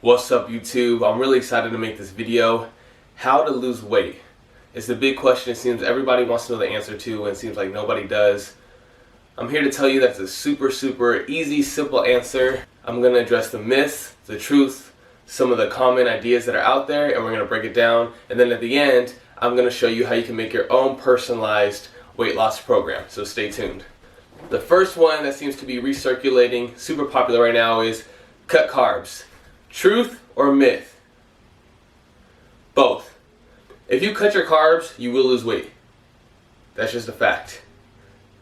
What's up, YouTube? I'm really excited to make this video. How to lose weight. It's the big question it seems everybody wants to know the answer to, and it seems like nobody does. I'm here to tell you that's a super easy, simple answer. I'm going to address the myths, the truth, some of the common ideas that are out there, and we're going to break it down. And then at the end, I'm going to show you how you can make your own personalized weight loss program. So stay tuned. The first one that seems to be recirculating, super popular right now, is cut carbs. Truth or myth? Both. If you cut your carbs, you will lose weight. That's just a fact.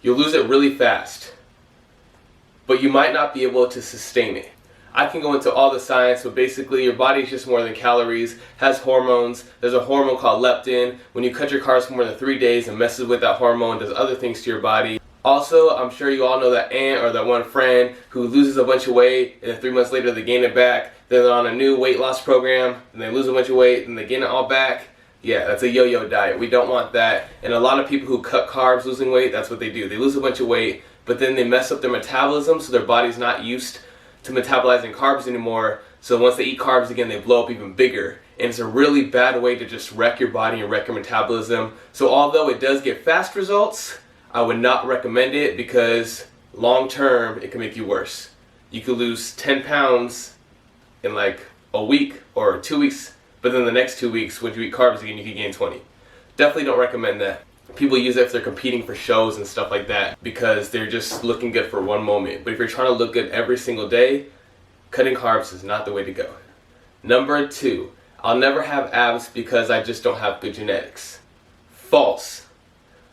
You'll lose it really fast, but you might not be able to sustain it. I can go into all the science, but basically your body is just more than calories, has hormones. There's a hormone called leptin. When you cut your carbs for more than 3 days, it messes with that hormone, does other things to your body. Also, I'm sure you all know that aunt or that one friend who loses a bunch of weight and then 3 months later they gain it back. They're on a new weight loss program and they lose a bunch of weight and they gain it all back. Yeah, that's a yo-yo diet. We don't want that. And a lot of people who cut carbs losing weight, that's what they do. They lose a bunch of weight, but then they mess up their metabolism, so their body's not used to metabolizing carbs anymore. So once they eat carbs again, they blow up even bigger. And it's a really bad way to just wreck your body and wreck your metabolism. So although it does get fast results, I would not recommend it because long term it can make you worse. You could lose 10 pounds in like a week or 2 weeks, but then the next 2 weeks when you eat carbs again you could gain 20. Definitely don't recommend that. People use it if they're competing for shows and stuff like that because they're just looking good for one moment. But if you're trying to look good every single day, cutting carbs is not the way to go. Number 2, I'll never have abs because I just don't have good genetics. False.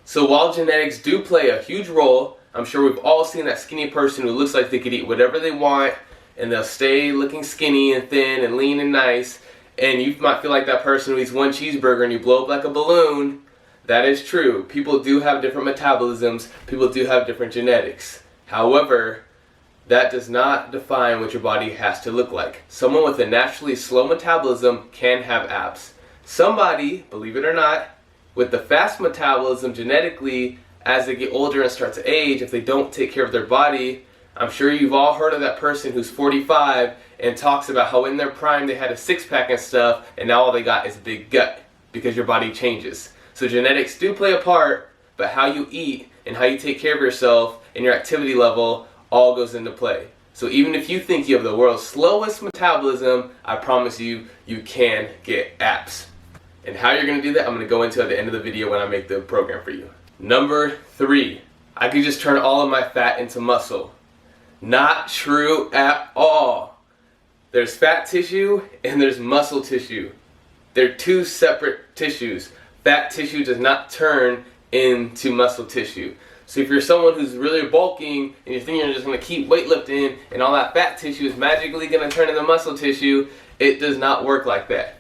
So while genetics do play a huge role, I'm sure we've all seen that skinny person who looks like they could eat whatever they want and they'll stay looking skinny and thin and lean and nice, and you might feel like that person who eats one cheeseburger and you blow up like a balloon. That is true. People do have different metabolisms. People do have different genetics. However, that does not define what your body has to look like. Someone with a naturally slow metabolism can have abs. Somebody, believe it or not, with the fast metabolism genetically, as they get older and start to age, if they don't take care of their body, I'm sure you've all heard of that person who's 45 and talks about how in their prime they had a six-pack and stuff, and now all they got is a big gut because your body changes. So genetics do play a part, but how you eat and how you take care of yourself and your activity level all goes into play. So even if you think you have the world's slowest metabolism, I promise you, you can get abs. And how you're going to do that, I'm going to go into at the end of the video when I make the program for you. Number 3, I could just turn all of my fat into muscle. Not true at all. There's fat tissue and there's muscle tissue. They're two separate tissues. Fat tissue does not turn into muscle tissue. So if you're someone who's really bulking and you're thinking you're just going to keep weightlifting and all that fat tissue is magically going to turn into muscle tissue, it does not work like that.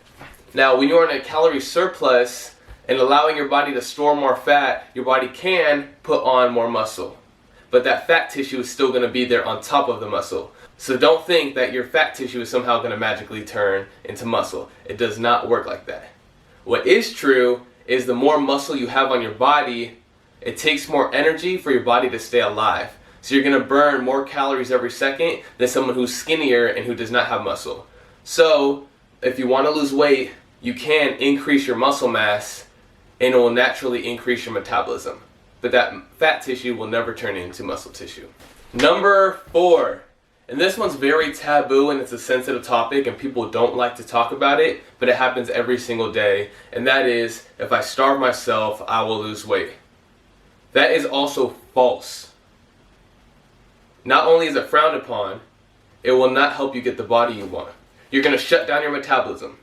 Now, when you're in a calorie surplus and allowing your body to store more fat, your body can put on more muscle. But that fat tissue is still going to be there on top of the muscle. So don't think that your fat tissue is somehow going to magically turn into muscle. It does not work like that. What is true is the more muscle you have on your body, it takes more energy for your body to stay alive. So you're going to burn more calories every second than someone who's skinnier and who does not have muscle. So if you want to lose weight, you can increase your muscle mass and it will naturally increase your metabolism. But that fat tissue will never turn into muscle tissue. Number 4, and this one's very taboo and it's a sensitive topic and people don't like to talk about it, but it happens every single day, and that is, if I starve myself, I will lose weight. That is also false. Not only is it frowned upon, it will not help you get the body you want. You're going to shut down your metabolism.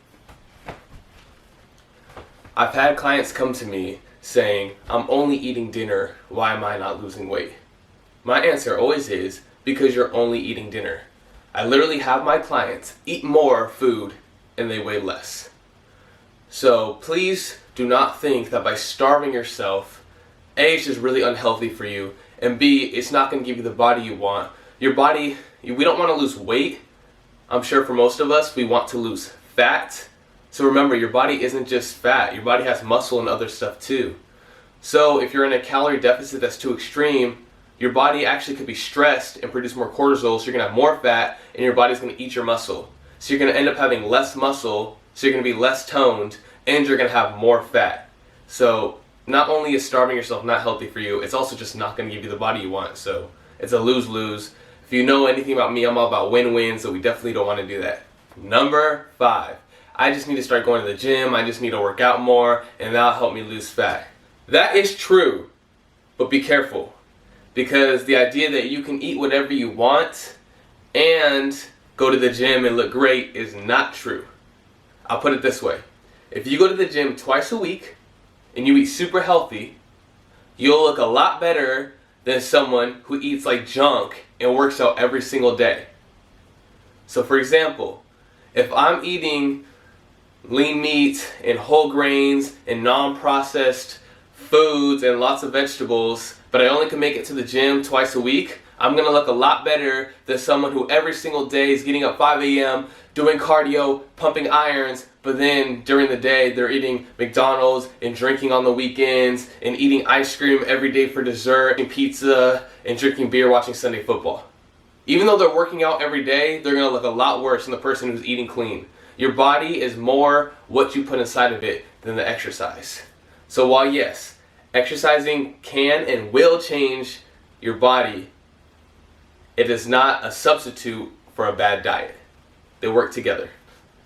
I've had clients come to me saying, I'm only eating dinner, why am I not losing weight? My answer always is, because you're only eating dinner. I literally have my clients eat more food and they weigh less. So please do not think that by starving yourself, A, it's just really unhealthy for you, and B, it's not going to give you the body you want. Your body, we don't want to lose weight. I'm sure for most of us, we want to lose fat. So remember, your body isn't just fat. Your body has muscle and other stuff too. So if you're in a calorie deficit that's too extreme, your body actually could be stressed and produce more cortisol, so you're going to have more fat and your body's going to eat your muscle. So you're going to end up having less muscle, so you're going to be less toned, and you're going to have more fat. So not only is starving yourself not healthy for you, it's also just not going to give you the body you want. So it's a lose-lose. If you know anything about me, I'm all about win-win, so we definitely don't want to do that. Number 5, I just need to start going to the gym, I just need to work out more, and that'll help me lose fat. That is true, but be careful. Because the idea that you can eat whatever you want and go to the gym and look great is not true. I'll put it this way. If you go to the gym twice a week and you eat super healthy, you'll look a lot better than someone who eats like junk and works out every single day. So for example, if I'm eating lean meat and whole grains and non-processed foods and lots of vegetables, but I only can make it to the gym twice a week, I'm going to look a lot better than someone who every single day is getting up 5 a.m., doing cardio, pumping irons, but then during the day they're eating McDonald's and drinking on the weekends and eating ice cream every day for dessert and pizza and drinking beer watching Sunday football. Even though they're working out every day, they're going to look a lot worse than the person who's eating clean. Your body is more what you put inside of it than the exercise. So while yes, exercising can and will change your body, it is not a substitute for a bad diet. They work together.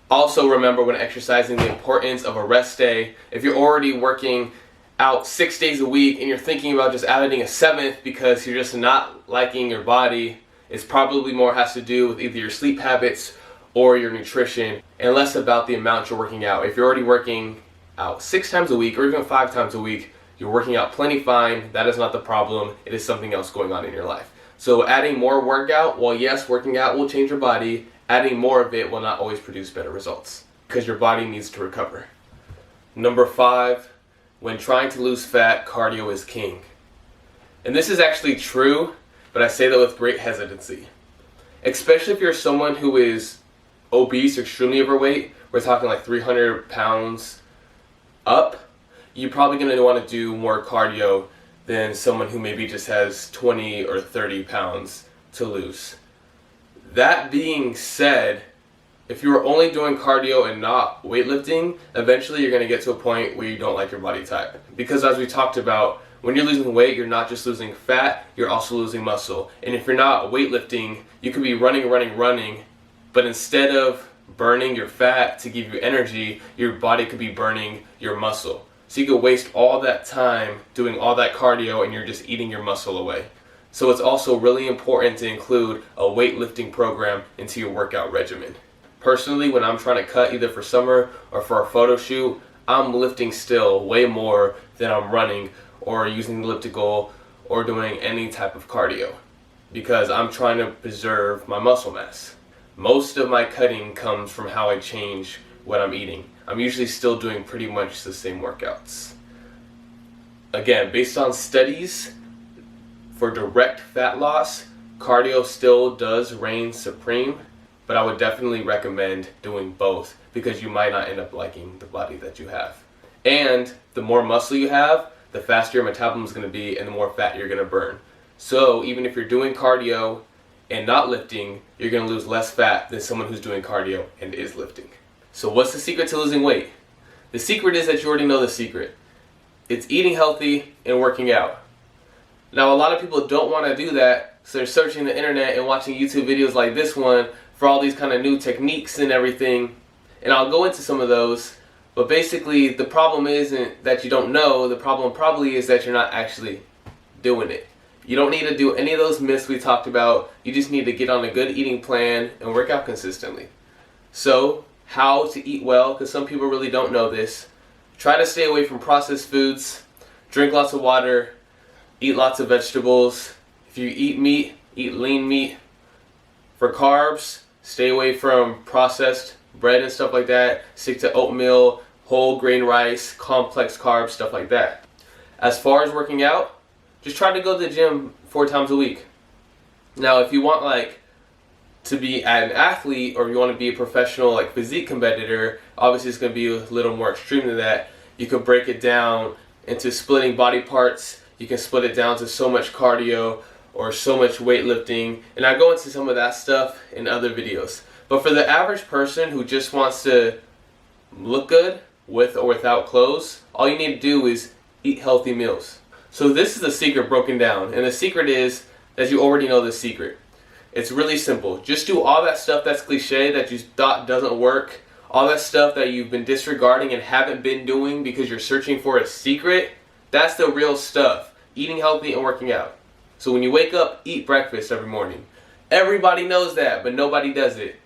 Also remember when exercising the importance of a rest day. If you're already working out 6 days a week and you're thinking about just adding a 7th because you're just not liking your body, it's probably more has to do with either your sleep habits or your nutrition and less about the amount you're working out. If you're already working out 6 times a week or even 5 times a week, you're working out plenty fine. That is not the problem. It is something else going on in your life. So adding more workout, well yes, working out will change your body. Adding more of it will not always produce better results because your body needs to recover. Number 5, when trying to lose fat, cardio is king. And this is actually true, but I say that with great hesitancy. Especially if you're someone who is obese or extremely overweight, we're talking like 300 pounds up, you're probably going to want to do more cardio than someone who maybe just has 20 or 30 pounds to lose. That being said, if you are only doing cardio and not weightlifting, eventually you're going to get to a point where you don't like your body type. Because as we talked about, when you're losing weight, you're not just losing fat, you're also losing muscle. And if you're not weightlifting, you could be running, but instead of burning your fat to give you energy, your body could be burning your muscle. So you could waste all that time doing all that cardio and you're just eating your muscle away. So it's also really important to include a weightlifting program into your workout regimen. Personally, when I'm trying to cut either for summer or for a photo shoot, I'm lifting still way more than I'm running or using the elliptical or doing any type of cardio because I'm trying to preserve my muscle mass. Most of my cutting comes from how I change what I'm eating. I'm usually still doing pretty much the same workouts. Again, based on studies, for direct fat loss, cardio still does reign supreme, but I would definitely recommend doing both because you might not end up liking the body that you have. And the more muscle you have, the faster your metabolism is going to be and the more fat you're going to burn. So even if you're doing cardio and not lifting, you're going to lose less fat than someone who's doing cardio and is lifting. So what's the secret to losing weight? The secret is that you already know the secret. It's eating healthy and working out. Now a lot of people don't want to do that, so they're searching the internet and watching YouTube videos like this one for all these kind of new techniques and everything. And I'll go into some of those, but basically the problem isn't that you don't know, the problem probably is that you're not actually doing it. You don't need to do any of those myths we talked about, you just need to get on a good eating plan and work out consistently. So, how to eat well, because some people really don't know this. Try to stay away from processed foods, drink lots of water, eat lots of vegetables. If you eat meat, eat lean meat. For carbs, stay away from processed bread and stuff like that. Stick to oatmeal, whole grain rice, complex carbs, stuff like that. As far as working out, just try to go to the gym 4 times a week. Now, if you want to be an athlete or you want to be a professional physique competitor, obviously it's going to be a little more extreme than that. You could break it down into splitting body parts. You can split it down to so much cardio or so much weightlifting, and I go into some of that stuff in other videos. But for the average person who just wants to look good with or without clothes, all you need to do is eat healthy meals. So this is the secret broken down, and the secret is that you already know the secret. It's really simple. Just do all that stuff that's cliche that you thought doesn't work, all that stuff that you've been disregarding and haven't been doing because you're searching for a secret. That's the real stuff. Eating healthy and working out. So when you wake up, eat breakfast every morning. Everybody knows that, but nobody does it.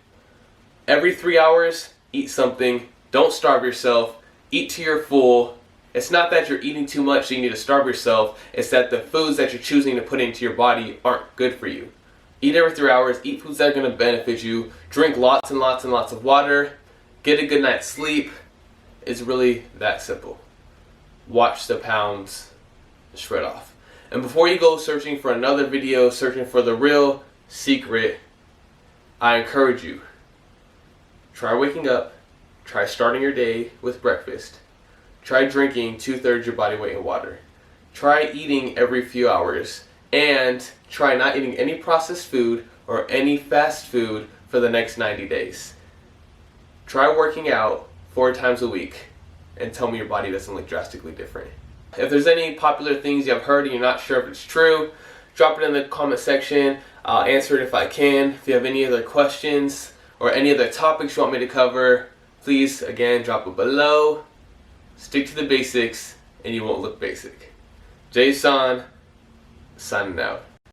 Every 3 hours, eat something. Don't starve yourself. Eat till you're full. It's not that you're eating too much so you need to starve yourself. It's that the foods that you're choosing to put into your body aren't good for you. Eat every 3 hours. Eat foods that are going to benefit you. Drink lots and lots and lots of water. Get a good night's sleep. It's really that simple. Watch the pounds shred off. And before you go searching for another video, searching for the real secret, I encourage you, try waking up, try starting your day with breakfast, try drinking 2/3 your body weight in water, try eating every few hours, and try not eating any processed food or any fast food for the next 90 days. Try working out 4 times a week and tell me your body doesn't look drastically different. If there's any popular things you have heard and you're not sure if it's true, drop it in the comment section. I'll answer it if I can. If you have any other questions or any other topics you want me to cover, please, again, drop it below. Stick to the basics and you won't look basic. Jason, signing out.